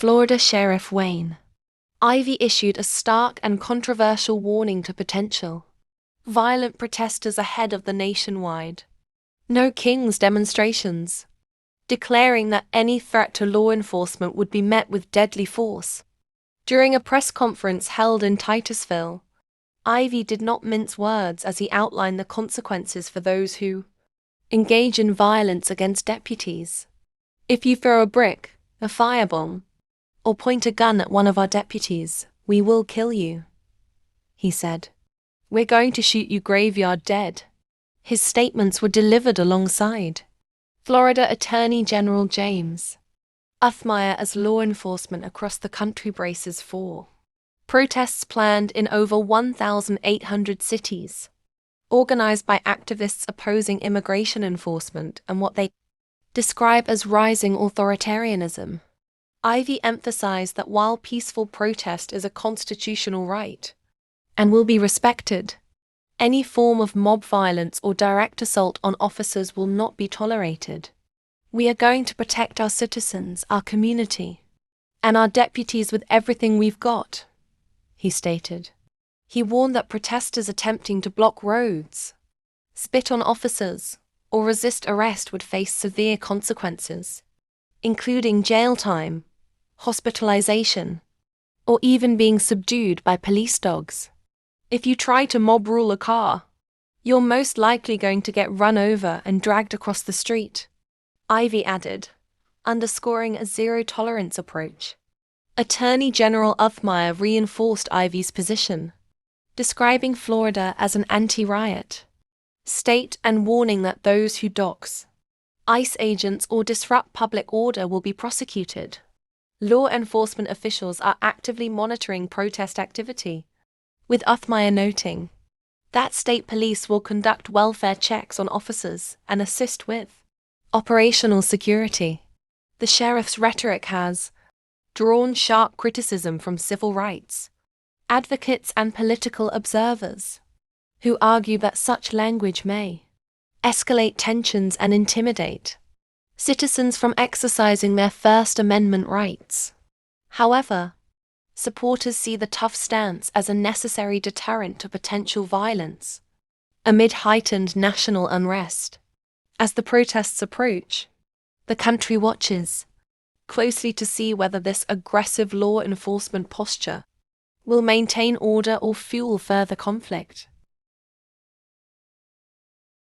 Florida Sheriff Wayne Ivey issued a stark and controversial warning to potential violent protesters ahead of the nationwide No Kings demonstrations, declaring that any threat to law enforcement would be met with deadly force. During a press conference held in Titusville, Ivey did not mince words as he outlined the consequences for those who engage in violence against deputies. If you throw a brick, a firebomb, or point a gun at one of our deputies, we will kill you, he said. We're going to shoot you graveyard dead. His statements were delivered alongside Florida Attorney General James Uthmire as law enforcement across the country braces for protests planned in over 1,800 cities, organized by activists opposing immigration enforcement and what they describe as rising authoritarianism. Ivey emphasized that while peaceful protest is a constitutional right and will be respected, any form of mob violence or direct assault on officers will not be tolerated. We are going to protect our citizens, our community, and our deputies with everything we've got, he stated. He warned that protesters attempting to block roads, spit on officers, or resist arrest would face severe consequences, including jail time, hospitalization, or even being subdued by police dogs. If you try to mob rule a car, you're most likely going to get run over and dragged across the street, Ivey added, underscoring a zero-tolerance approach. Attorney General Uthmire reinforced Ivey's position, describing Florida as an anti-riot state and warning that those who dox ICE agents or disrupt public order will be prosecuted. Law enforcement officials are actively monitoring protest activity, with Uthmire noting that state police will conduct welfare checks on officers and assist with operational security. The sheriff's rhetoric has drawn sharp criticism from civil rights advocates and political observers, who argue that such language may escalate tensions and intimidate citizens from exercising their First Amendment rights. However, supporters see the tough stance as a necessary deterrent to potential violence amid heightened national unrest. As the protests approach, the country watches closely to see whether this aggressive law enforcement posture will maintain order or fuel further conflict.